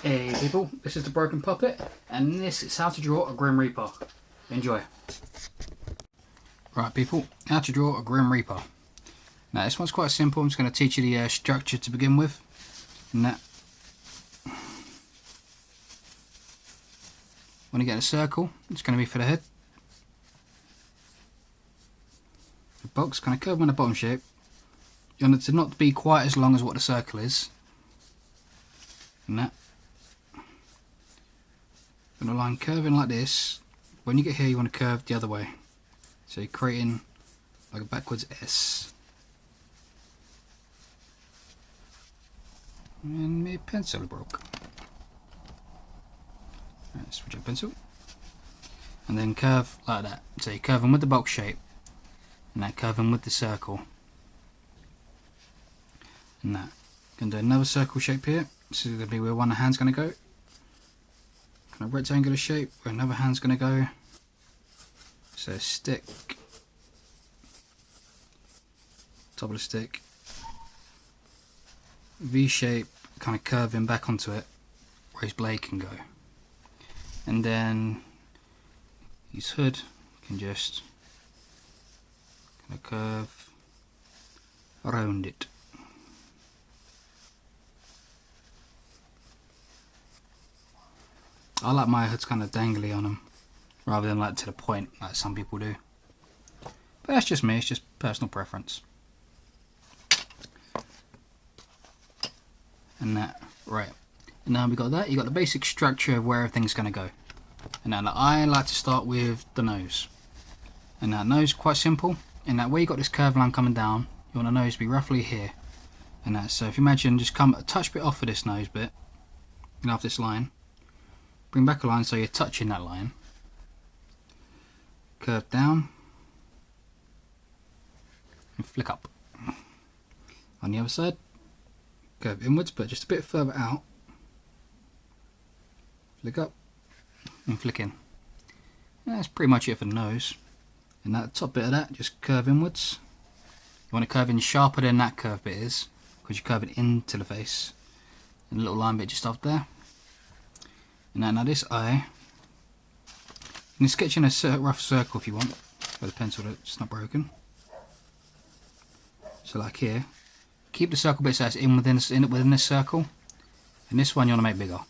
Hey people, this is the Broken Puppet, and this is how to draw a Grim Reaper. Enjoy. Right people, how to draw a Grim Reaper. Now this one's quite simple. I'm just going to teach you the structure to begin with. And that, when you get a circle, it's going to be for the head. The box kind of curve in the bottom shape. You want it to not be quite as long as what the circle is. And that. Going to line curving like this. When you get here, you want to curve the other way. So you're creating like a backwards S. And my pencil broke. Right, switch up pencil. And then curve like that. So you're curving with the box shape. And that curving with the circle. And that. Going to do another circle shape here. This is going to be where one hand's going to go. Kind of rectangular shape where another hand's going to go. So stick, top of the stick, V shape, kind of curving back onto it where his blade can go. And then his hood can just kind of curve around it. I like my hoods kind of dangly on them, rather than like to the point like some people do. But that's just me, it's just personal preference. And that, right. And now we got that, you got the basic structure of where everything's going to go. And now I like to start with the nose. And that nose, quite simple. And that where you got this curved line coming down, you want the nose to be roughly here. And that, so if you imagine, just come a touch bit off of this nose bit, and off this line. Bring back a line so you're touching that line. Curve down. And flick up. On the other side, curve inwards but just a bit further out. Flick up and flick in. And that's pretty much it for the nose. And that top bit of that, just curve inwards. You want to curve in sharper than that curve bit is, because you're curving into the face. And a little line bit just off there. And now this eye, you can sketch in a rough circle if you want, with a pencil that's not broken. So like here, keep the circle bit so it's within this circle, and this one you want to make bigger.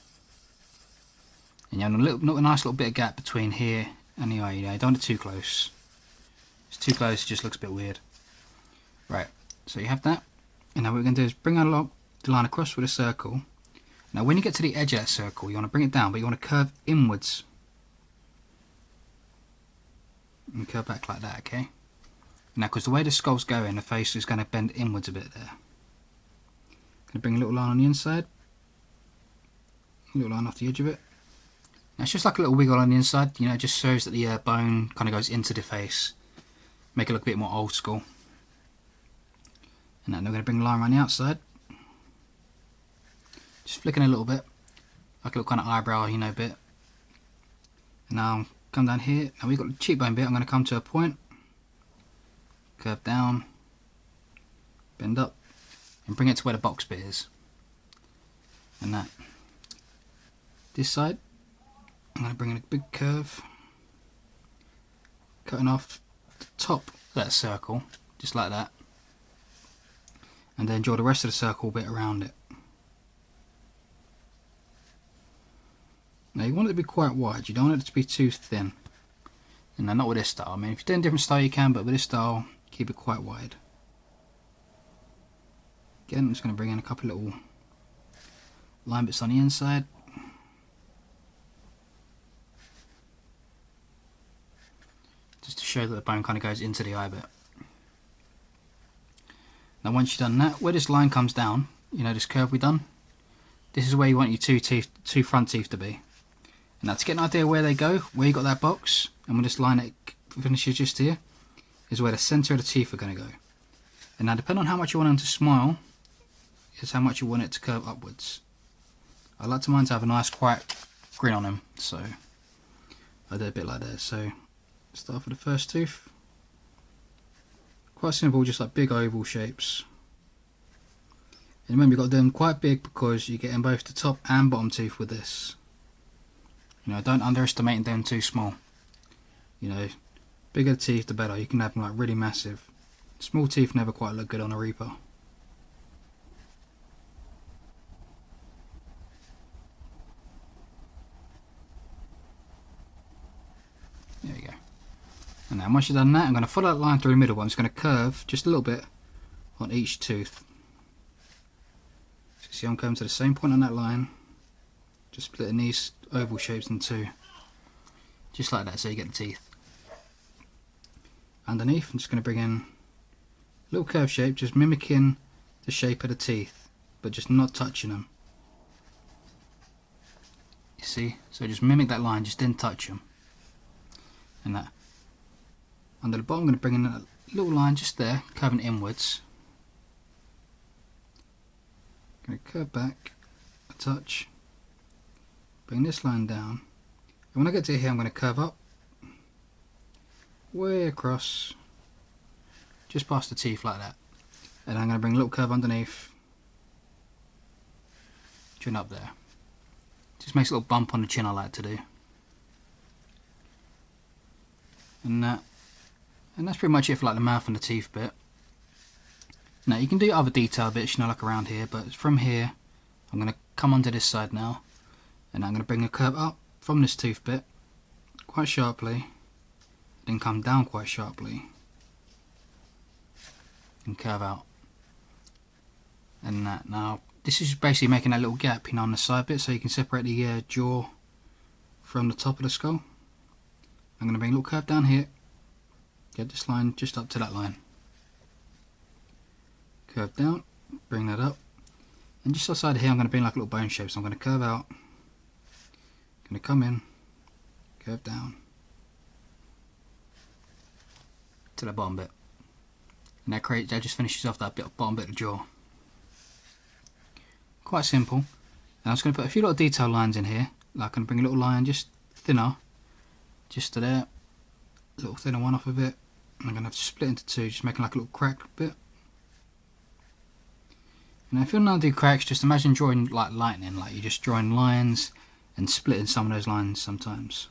And you want a nice little bit of gap between here and the eye. You don't want it too close. If it's too close, it just looks a bit weird. Right, so you have that, and now what we're going to do is bring along the line across with a circle. Now when you get to the edge of that circle, you want to bring it down, but you want to curve inwards. And curve back like that, okay? Now because the way the skull's going, the face is going to bend inwards a bit there. Going to bring a little line on the inside. A little line off the edge of it. Now it's just like a little wiggle on the inside, you know, it just shows that the bone kind of goes into the face. Make it look a bit more old school. And then we're going to bring a line around the outside. Just flicking a little bit, like a little kind of eyebrow, you know, bit. And now come down here. Now we've got the cheekbone bit. I'm going to come to a point, curve down, bend up, and bring it to where the box bit is. And that. This side, I'm going to bring in a big curve, cutting off the top of that circle, just like that. And then draw the rest of the circle bit around it. Now you want it to be quite wide, you don't want it to be too thin. And not with this style. I mean, if you're doing a different style you can, but with this style, keep it quite wide. Again, I'm just going to bring in a couple of little line bits on the inside. Just to show that the bone kind of goes into the eye bit. Now once you've done that, where this line comes down, you know, this curve we've done, this is where you want your two front teeth to be. And now to get an idea where they go, where you got that box, and when this line finishes just here, is where the centre of the teeth are going to go. And now depending on how much you want them to smile, is how much you want it to curve upwards. I like mine to have a nice quiet grin on them, so I do a bit like that. So start with the first tooth, Quite simple, just like big oval shapes. And remember, you've got to do them quite big because you're getting both the top and bottom teeth with this. You know, don't underestimate them too small. You know, bigger the teeth the better. You can have them like really massive. Small teeth never quite look good on a Reaper. There we go. And now once you've done that, I'm going to follow that line through the middle, but I'm just going to curve just a little bit on each tooth. So see, I'm coming to the same point on that line, just splitting these oval shapes in two, just like that, so you get the teeth. Underneath, I'm just going to bring in a little curve shape, just mimicking the shape of the teeth, but just not touching them. You see? So just mimic that line, just didn't touch them. And that. Under the bottom, I'm going to bring in a little line just there, curving inwards. I'm going to curve back a touch, bring this line down, and when I get to here, I'm going to curve up, way across, just past the teeth like that. And I'm going to bring a little curve underneath, chin up there. Just makes a little bump on the chin I like to do. And that's pretty much it for like the mouth and the teeth bit. Now you can do other detail bits, you know, like around here, but from here I'm going to come onto this side now, and I'm going to bring a curve up from this tooth bit quite sharply, then come down quite sharply and curve out. And that, now this is basically making that little gap, you know, on the side bit, so you can separate the jaw from the top of the skull. I'm going to bring a little curve down here, get this line just up to that line, curve down, bring that up, and just outside here I'm going to bring like a little bone shape, so I'm going to curve out, going to come in, curve down to the bottom bit, and that just finishes off that bottom bit of the jaw. Quite simple. And I'm just going to put a few little detail lines in here, like I'm going to bring a little line just thinner, just to there, a little thinner one off of it. I'm going to have to split into two, just making like a little crack bit. And if you want to do cracks, just imagine drawing like lightning, like you're just drawing lines and splitting some of those lines sometimes.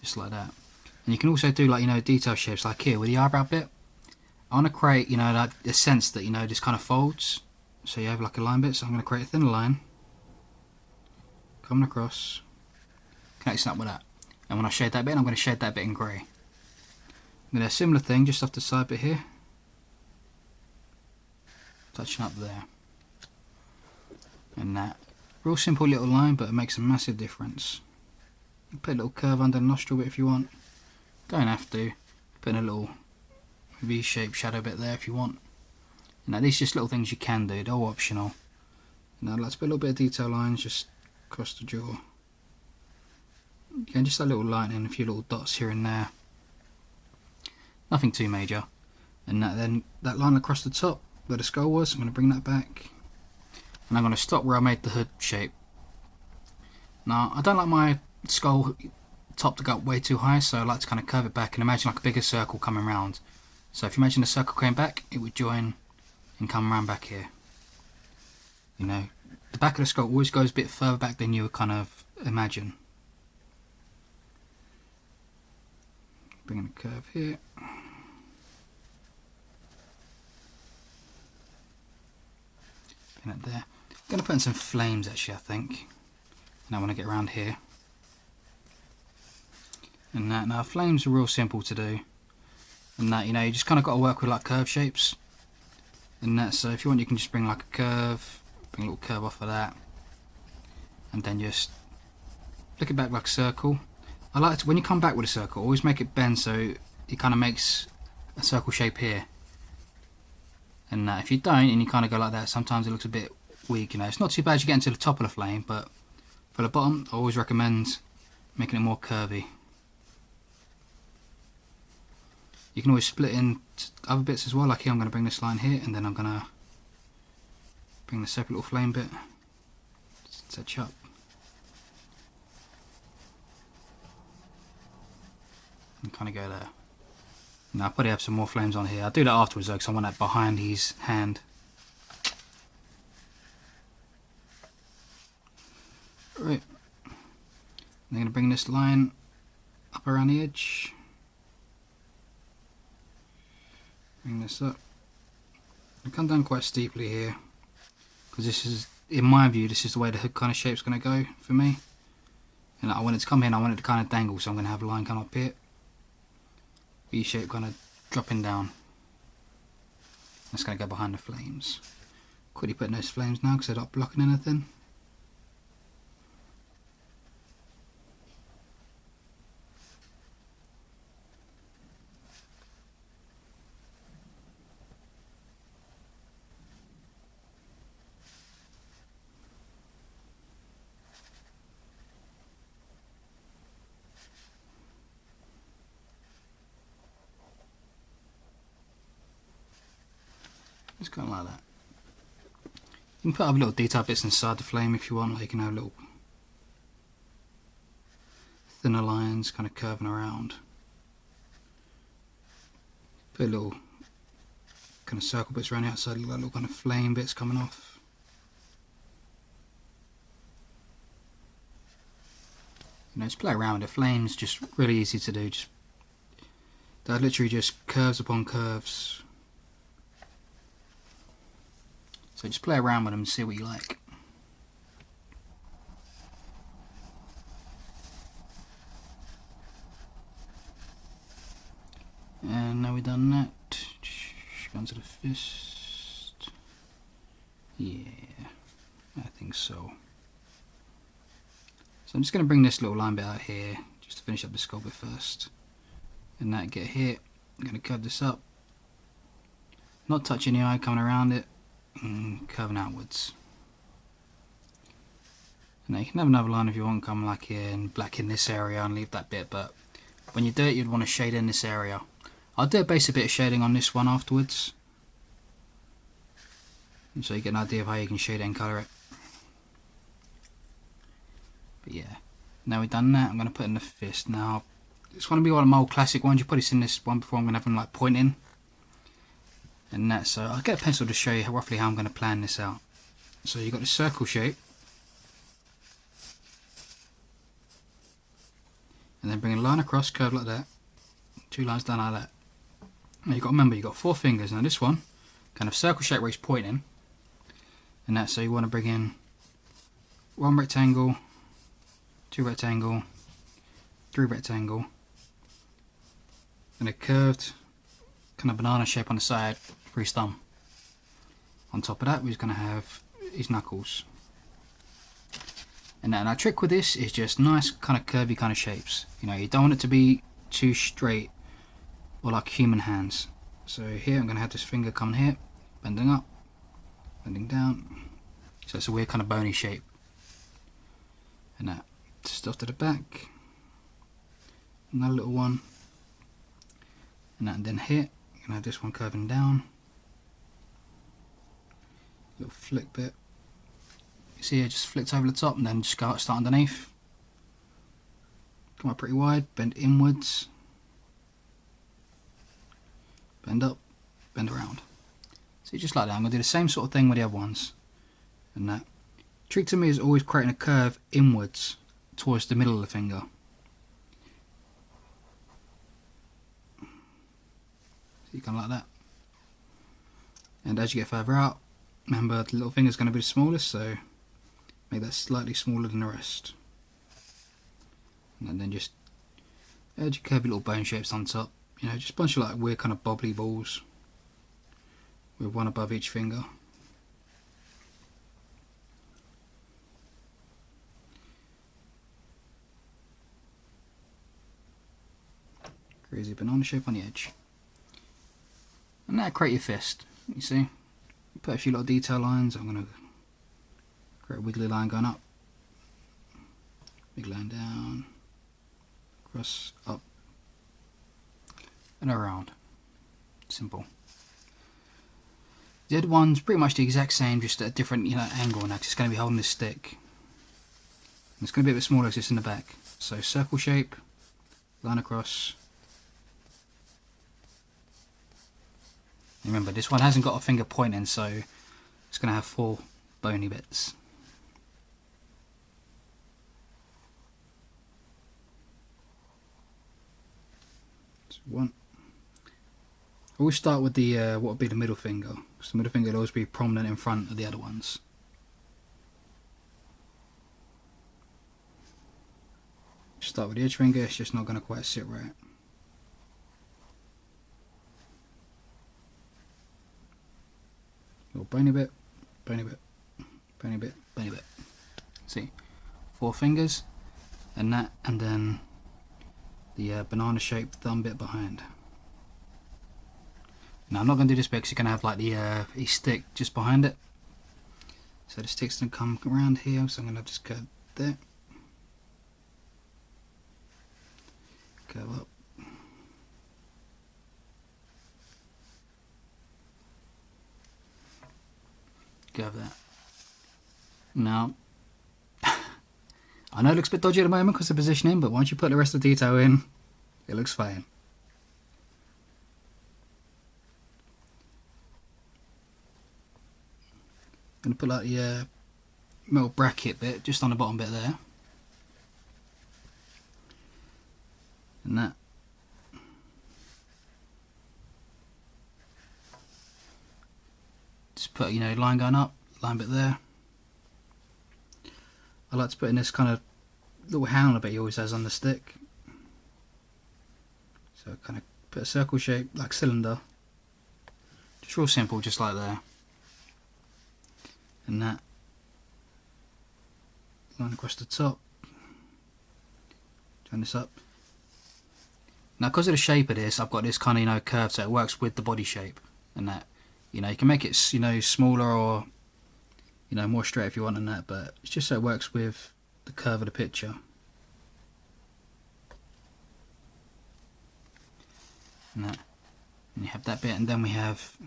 Just like that. And you can also do like, you know, detail shapes like here with the eyebrow bit. I want to create, you know, like a sense that, you know, this kind of folds. So you have like a line bit, so I'm going to create a thinner line, coming across, connecting up with that. And when I shade that bit, I'm going to shade that bit in grey. I'm going to do a similar thing just off the side bit here, touching up there. And that. Real simple little line, but it makes a massive difference. You put a little curve under the nostril bit if you want. Don't have to. Put in a little V-shaped shadow bit there if you want. Now these are just little things you can do, they're all optional. Now let's put a little bit of detail lines just across the jaw. Again, just a little line and a few little dots here and there. Nothing too major. And then that line across the top where the skull was, I'm going to bring that back. And I'm going to stop where I made the hood shape. Now I don't like my skull top to go up way too high, so I like to kind of curve it back and imagine like a bigger circle coming round. So if you imagine the circle came back, it would join and come around back here. You know, the back of the skull always goes a bit further back than you would kind of imagine. Bringing a curve here. Pin it there. I'm going to put in some flames actually, I think. And I want to get around here. And that, now flames are real simple to do. And that, you know, you just kind of got to work with like curve shapes. And that, so if you want, you can just bring like a curve, bring a little curve off of that, and then just flick it back like a circle. I like to, when you come back with a circle, always make it bend so it kind of makes a circle shape here. And if you don't, and you kind of go like that, sometimes it looks a bit weak, you know. It's not too bad as you get into the top of the flame, but for the bottom, I always recommend making it more curvy. You can always split in other bits as well, like here I'm going to bring this line here, and then I'm going to bring the separate little flame bit, touch up. And kind of go there. Now I'll probably have some more flames on here. I'll do that afterwards though, because I want that behind his hand. Right. I'm going to bring this line up around the edge. Bring this up. I come down quite steeply here, because this is, in my view, this is the way the hook kind of shape's going to go for me. And I want it to come in, I want it to kind of dangle, so I'm going to have a line come up here. V shape kind of dropping down. That's going to go behind the flames. Quickly putting those flames now because they're not blocking anything. It's kind of like that. You can put other little detail bits inside the flame if you want, like you can have little thinner lines kind of curving around. Put little kind of circle bits around the outside, like little kind of flame bits coming off. You know, just play around with the flames, just really easy to do. They're literally just curves upon curves. So just play around with them and see what you like. And now we've done that, go on to the fist. Yeah, I think so. So I'm just going to bring this little line bit out here, just to finish up the skull bit first. And that get here, I'm going to curve this up. Not touching the eye, coming around it. And curving outwards. Now you can have another line if you want, come like here and blacken this area and leave that bit, but when you do it you'd want to shade in this area. I'll do a basic bit of shading on this one afterwards, and so you get an idea of how you can shade it and colour it. But yeah, now we've done that, I'm going to put in the fist. Now it's going to be one of my old classic ones, you've probably seen this one before. I'm going to have them like pointing and that, so I'll get a pencil to show you roughly how I'm going to plan this out. So you've got the circle shape, and then bring a line across, curve like that, 2 lines down like that. Now you've got to remember, you've got 4 fingers. Now this one, kind of circle shape where it's pointing, and that, so you want to bring in 1 rectangle, 2 rectangle, 3 rectangle, and a curved kind of banana shape on the side for his thumb. On top of that, we're just going to have his knuckles. And then our trick with this is just nice kind of curvy kind of shapes. You know, you don't want it to be too straight or like human hands. So here I'm going to have this finger coming here, bending up, bending down. So it's a weird kind of bony shape. And that just off to the back. Another little one. And that, and then here you're going to have this one curving down. Little flick bit. You see, it just flicks over the top and then just start underneath. Come up pretty wide, bend inwards, bend up, bend around. See, just like that. I'm going to do the same sort of thing with the other ones. And that trick to me is always creating a curve inwards towards the middle of the finger. See, kind of like that. And as you get further out, remember the little finger is going to be the smallest, so make that slightly smaller than the rest. And then just add your curvy little bone shapes on top. You know, just a bunch of like weird kind of bobbly balls with one above each finger. Crazy banana shape on the edge. And now create your fist. You see? Put a few little detail lines. I'm going to create a wiggly line going up. Big line down. Across, up. And around. Simple. The other one's pretty much the exact same, just at a different, you know, angle. Now it's going to be holding this stick. And it's going to be a bit smaller because it's in the back. So circle shape, line across, Remember, this one hasn't got a finger pointing, so it's going to have 4 bony bits. So 1. I always start with the what would be the middle finger, because the middle finger will always be prominent in front of the other ones. Start with the edge finger, it's just not going to quite sit right. Little bony bit, bony bit, bony bit, bony bit. See, 4 fingers, and that, and then the banana shaped thumb bit behind. Now I'm not going to do this bit because you're going to have like the stick just behind it. So the stick's going to come around here, so I'm going to just curve there. Curve up. Curve that. Now, I know it looks a bit dodgy at the moment because of the positioning, but once you put the rest of the detail in, it looks fine. I'm going to put like the metal bracket bit just on the bottom bit there. And that. Just put, you know, line going up, line bit there. I like to put in this kind of little handle bit he always has on the stick. So kind of put a circle shape, like cylinder. Just real simple, just like there. And that. Line across the top. Turn this up. Now because of the shape of this, I've got this kind of, you know, curve, so it works with the body shape. And that, you know, you can make it, you know, smaller or, you know, more straight if you want and that, but it's just so it works with the curve of the picture. And that. And you have that bit, and then we have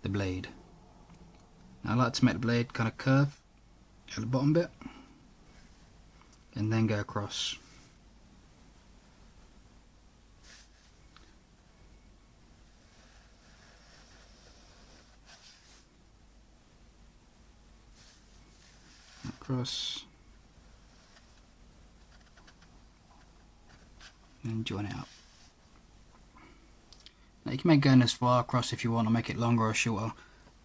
the blade. Now I like to make the blade kind of curve at the bottom bit and then go across. Across and join it up. Now you can make going as far across if you want to make it longer or shorter.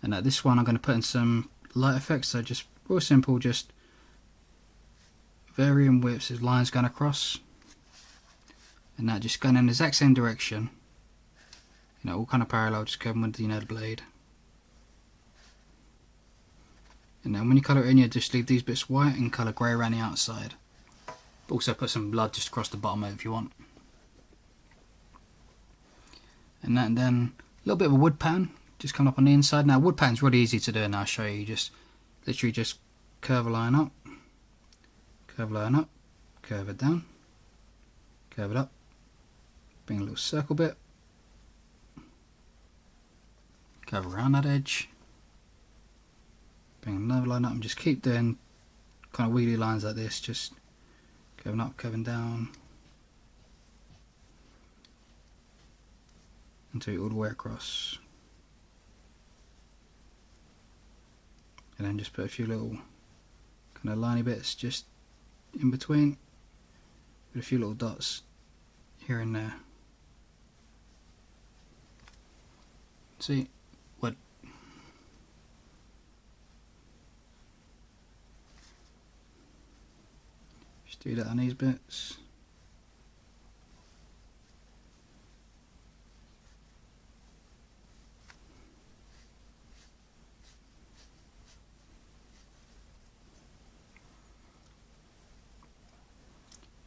And at this one I'm going to put in some light effects, so just real simple, just varying widths as lines going across, and that just going in the exact same direction, you know, all kind of parallel, just curving with, you know, the blade. And then when you colour it in, you just leave these bits white and colour grey around the outside. But also put some blood just across the bottom of it if you want. And then a little bit of a wood pattern just coming up on the inside. Now wood pattern's really easy to do, and I'll show you. Just literally just curve a line up, curve a line up, curve it down, curve it up, bring a little circle bit, curve around that edge, bring another line up, and just keep doing kind of wheelie lines like this, just curving up, curving down until you're all the way across. And then just put a few little kind of liney bits just in between with a few little dots here and there. See what? Just do that on these bits.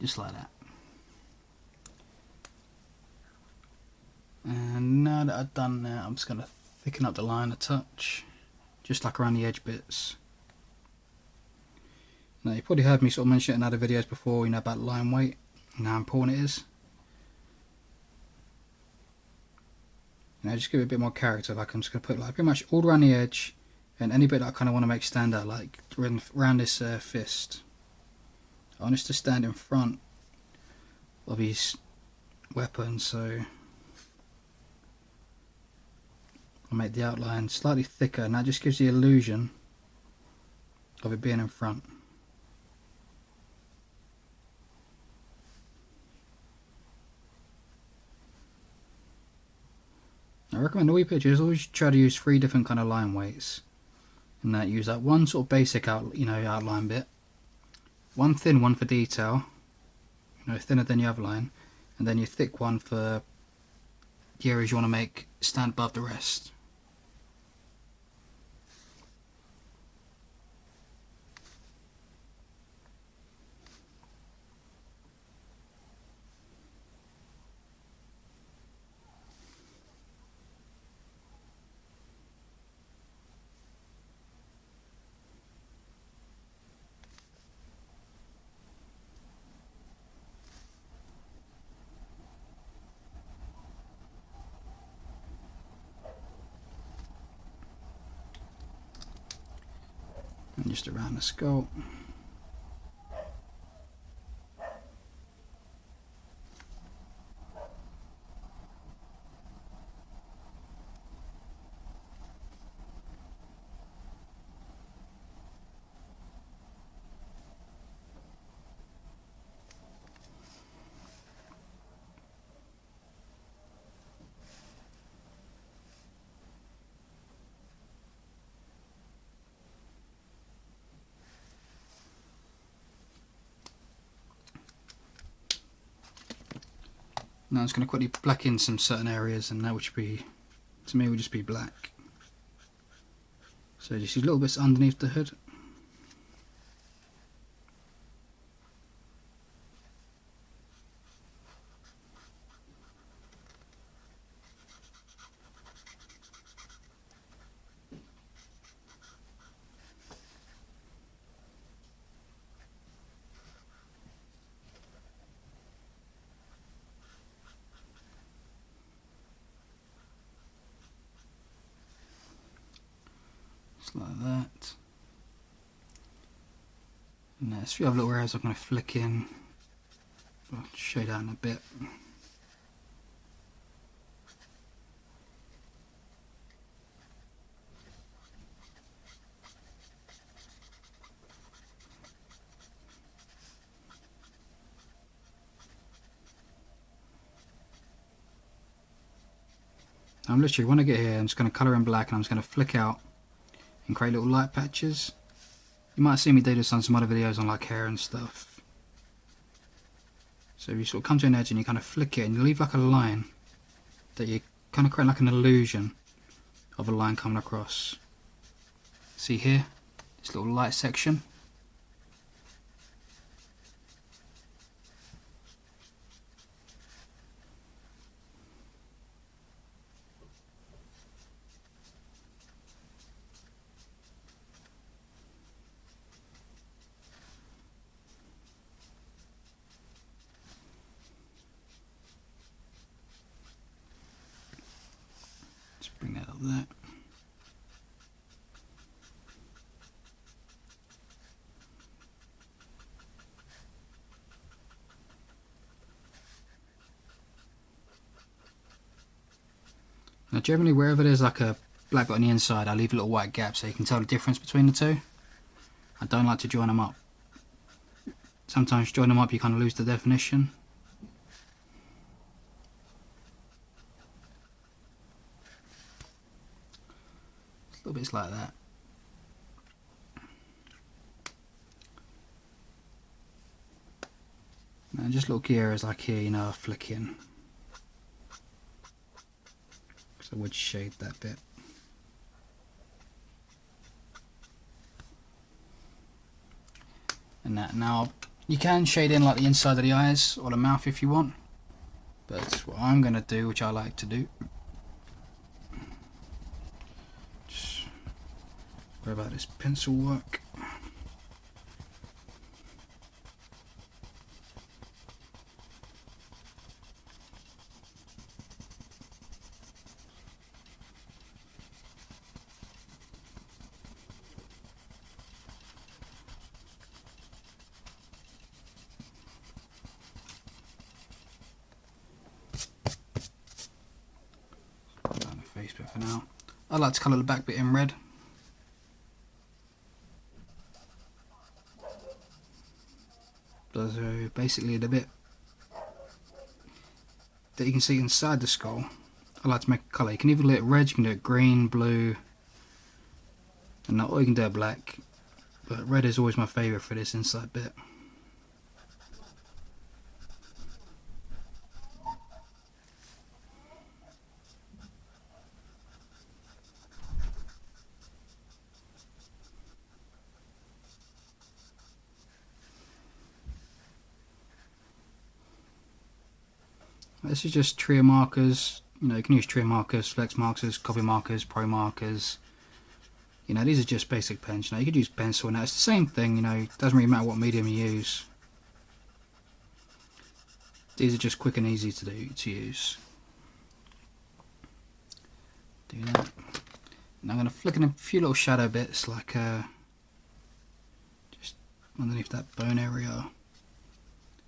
Just like that. And now that I've done that, I'm just going to thicken up the line a touch, just like around the edge bits. Now you probably heard me sort of mention it in other videos before, you know, about line weight and how important it is. Now just give it a bit more character. Like I'm just going to put like pretty much all around the edge, and any bit that I kind of want to make stand out, like around this fist. I want this to stand in front of his weapon, so I'll make the outline slightly thicker, and that just gives the illusion of it being in front. I recommend all your pictures always try to use 3 different kind of line weights, and that use that one sort of basic outline bit, one thin one for detail, thinner than your other line, and then your thick one for the areas you want to make stand above the rest. And just around the skull. Now I'm just going to quickly black in some certain areas, and that would be, to me, would just be black. So just use little bits underneath the hood. Like that. And there's a few other little areas I'm going to flick in. I'll shade out in a bit. I'm literally, when I get here, I'm just going to colour in black, and I'm just going to flick out and create little light patches. You might see me do this on some other videos on like hair and stuff. So you sort of come to an edge and you kind of flick it and you leave like a line that you kind of create like an illusion of a line coming across. See here, this little light section. Just bring that up there. Now generally wherever there's like a black dot on the inside, I leave a little white gap so you can tell the difference between the two. I don't like to join them up. Sometimes join them up you kind of lose the definition. Little bits like that. And just little key areas like here, I flick in. Because I would shade that bit. And that, now you can shade in like the inside of the eyes or the mouth if you want. But what I'm going to do, which I like to do, worry about this pencil work. Put that on the face bit for now. I like to colour the back bit in red. So basically the bit that you can see inside the skull, I like to make a colour. You can either do it red, you can do it green, blue, or you can do it black. But red is always my favourite for this inside bit. This is just trio markers. You know, you can use trio markers, flex markers, copy markers, pro markers. You know, these are just basic pens. You know, you could use pencil, and it's the same thing. You know, it doesn't really matter what medium you use. These are just quick and easy to use. Do that. And I'm going to flick in a few little shadow bits, like just underneath that bone area,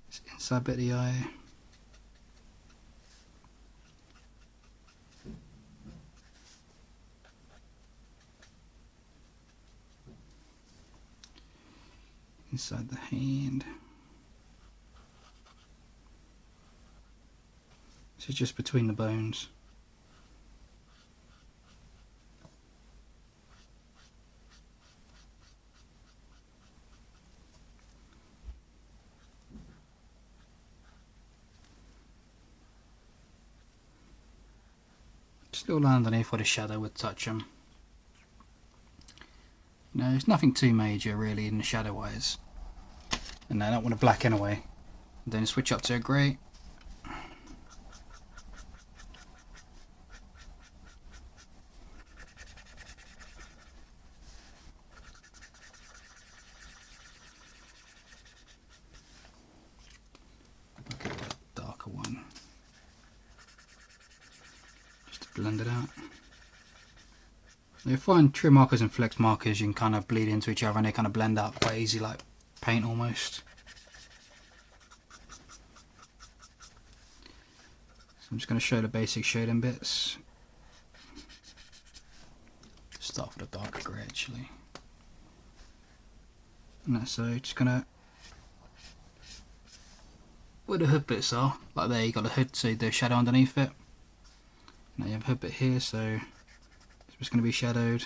this inside bit of the eye. Inside the hand. This is just between the bones. Just a little line underneath where the shadow would touch them. You know, it's nothing too major really in the shadow wise. And I don't want a black anyway. Then switch up to a grey. Look at that darker one. Just to blend it out. You find trim markers and flex markers, you can kind of bleed into each other and they kind of blend out quite easy, like paint almost. So I'm just going to show the basic shading bits. Start with a darker grey actually. And that's so just going to, where the hood bits are, like there you got the hood, so the shadow underneath it. Now you have a hood bit here, so it's going to be shadowed.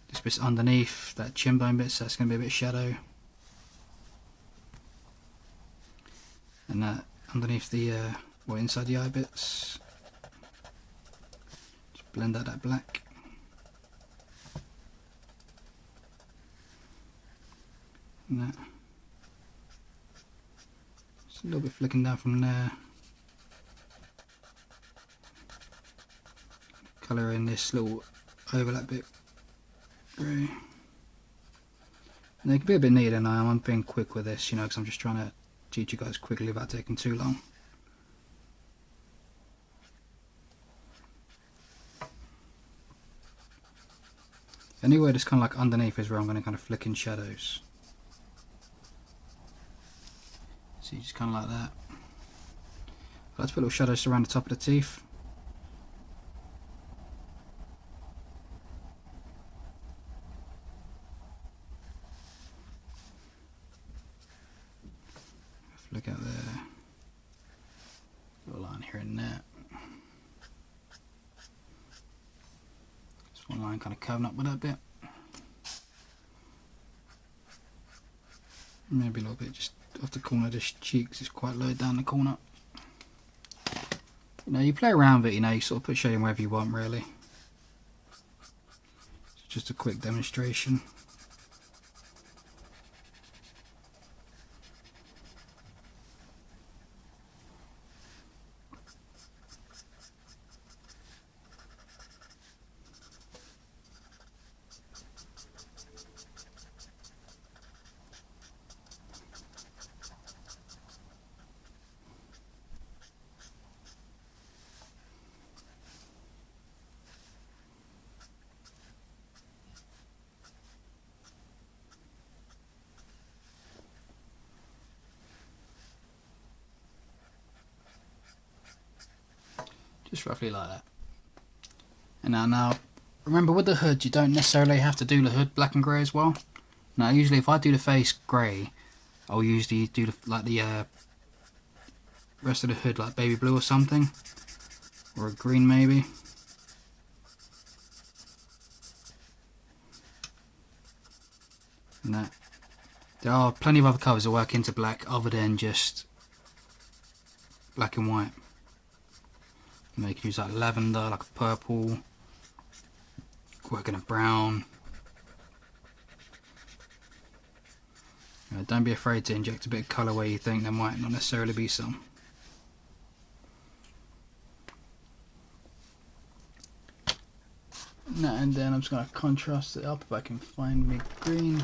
This bit's underneath that chin bone bit, so that's going to be a bit of shadow. And that underneath the, well, inside the eye bits. Just blend out that black. And that. Just a little bit flicking down from there. Colour in this little overlap bit grey. And it can be a bit neater than I am. I'm being quick with this, you know, because I'm just trying to teach you guys quickly without taking too long. Anywhere that's kind of like underneath is where I'm going to kind of flick in shadows. So you just kind of like that. I like to put little shadows around the top of the teeth. Look out there, little line here and there. Just one line kind of curving up with that bit. Maybe a little bit just off the corner of this cheek, because it's quite low down the corner. You know, you play around with it, you know, you sort of put shading wherever you want really. It's just a quick demonstration. Just roughly like that. And now remember, with the hood you don't necessarily have to do the hood black and grey as well. Now usually if I do the face grey, I'll usually do the rest of the hood like baby blue or something, or a green maybe. And that there are plenty of other colours that work into black other than just black and white. You know, you can use like lavender, like a purple, work in a brown. Don't be afraid to inject a bit of colour where you think there might not necessarily be some. No, and then I'm just going to contrast it up if I can find me green.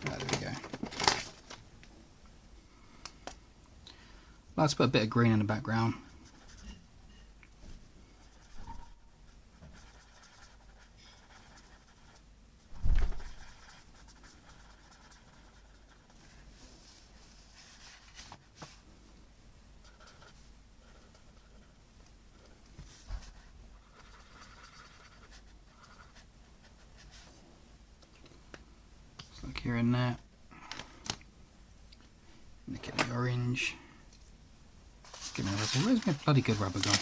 There we go. Let's put a bit of green in the background. Look here and there. Look at the orange. Get my rubber. Where's my bloody good rubber gone?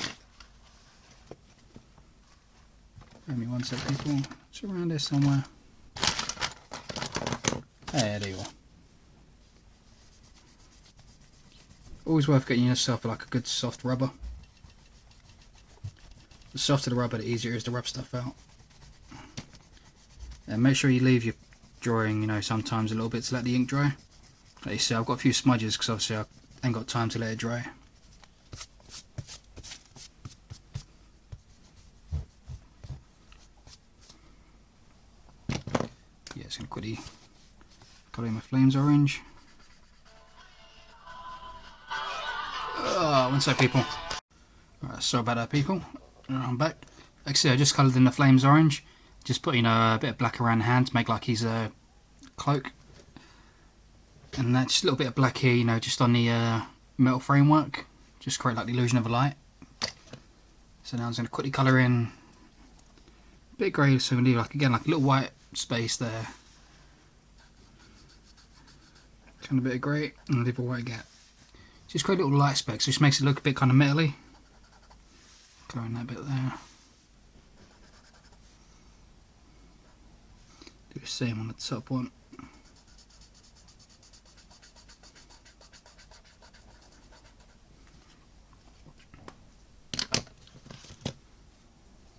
Give me one sec, people. It's around there somewhere. There you are. Always worth getting yourself like a good soft rubber. The softer the rubber, the easier it is to rub stuff out. And make sure you leave your drawing, you know, sometimes a little bit to let the ink dry. Like you see, I've got a few smudges because obviously I ain't got time to let it dry. Yeah, it's going to quickly colour in my flames orange. Oh, one sec, people. Alright, sorry about that, people. I'm back. Like I said, I just coloured in the flames orange. Just put, you know, a bit of black around the hand to make like he's a cloak. And that's just a little bit of black here, you know, just on the metal framework. Just create like the illusion of a light. So now I'm going to quickly colour in a bit of grey, so we leave like, again, like a little white space there. Kind of a bit of grey, and leave a white gap. Just create little light specks, which makes it look a bit kind of metally. Colour in that bit there. Do the same on the top one.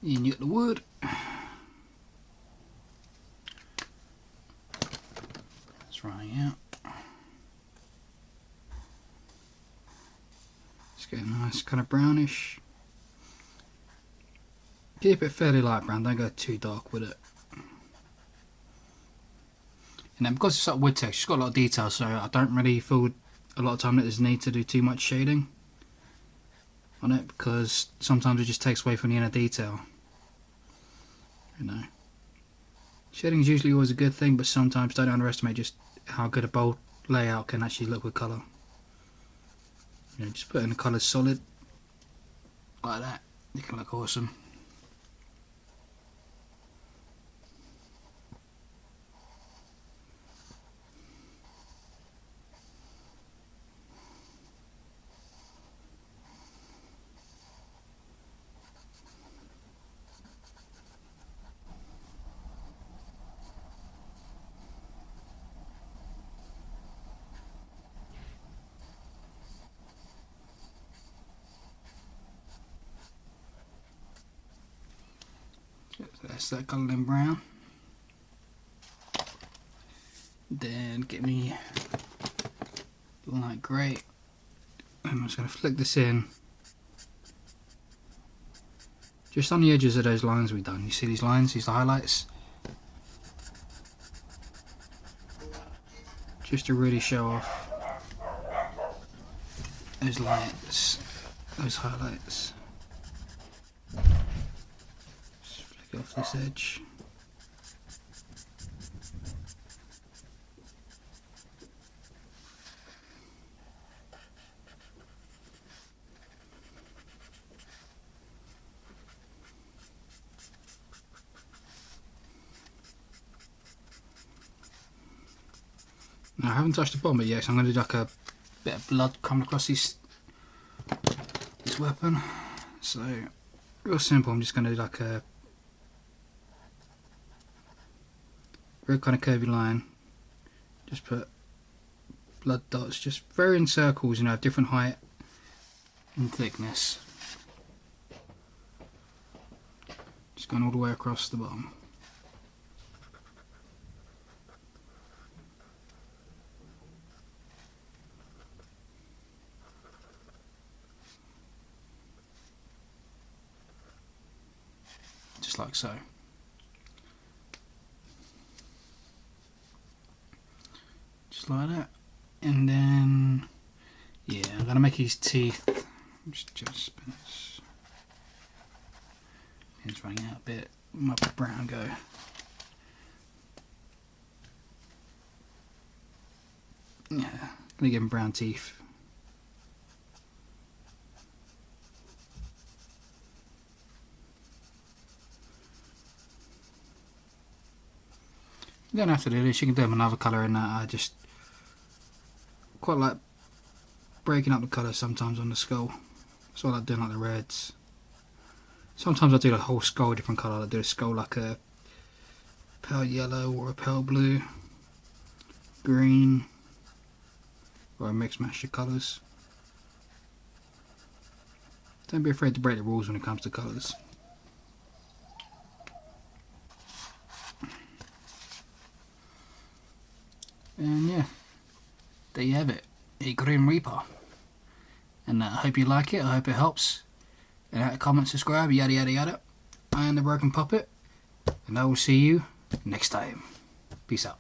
And you get the wood. That's running out. Let's get a nice kind of brownish. Keep it fairly light brown, don't go too dark with it. And then because it's like wood texture, it's got a lot of detail, so I don't really feel a lot of time that there's need to do too much shading on it, because sometimes it just takes away from the inner detail. You know, shading is usually always a good thing, but sometimes don't underestimate just how good a bold layout can actually look with colour. You know, just put in the colours solid like that, it can look awesome. So that's that colour in brown. Then get me light grey. I'm just going to flick this in just on the edges of those lines we've done. You see these lines, these highlights? Just to really show off those lights, those highlights. Just flick off this edge. Now, I haven't touched the bottom of it yet, so I'm going to do like a bit of blood coming across this weapon. So, real simple, I'm just going to do like a real kind of curvy line. Just put blood dots, just varying circles, you know, of different height and thickness. Just going all the way across the bottom. Just like so. Just like that. And then, yeah, I'm going to make his teeth. Just spin this. It's running out a bit. Might be brown go. Yeah, gonna give him brown teeth. You don't have to do this, you can do them another colour in that. I just quite like breaking up the colours sometimes on the skull. So I like doing like the reds. Sometimes I do the whole skull a different colour. I do the skull like a pale yellow or a pale blue, green, or a mixed match of colours. Don't be afraid to break the rules when it comes to colours. And yeah, there you have it, a Grim Reaper. And I hope you like it, I hope it helps. And comment, subscribe, yada yada yada. I am the Broken Puppet, and I will see you next time. Peace out.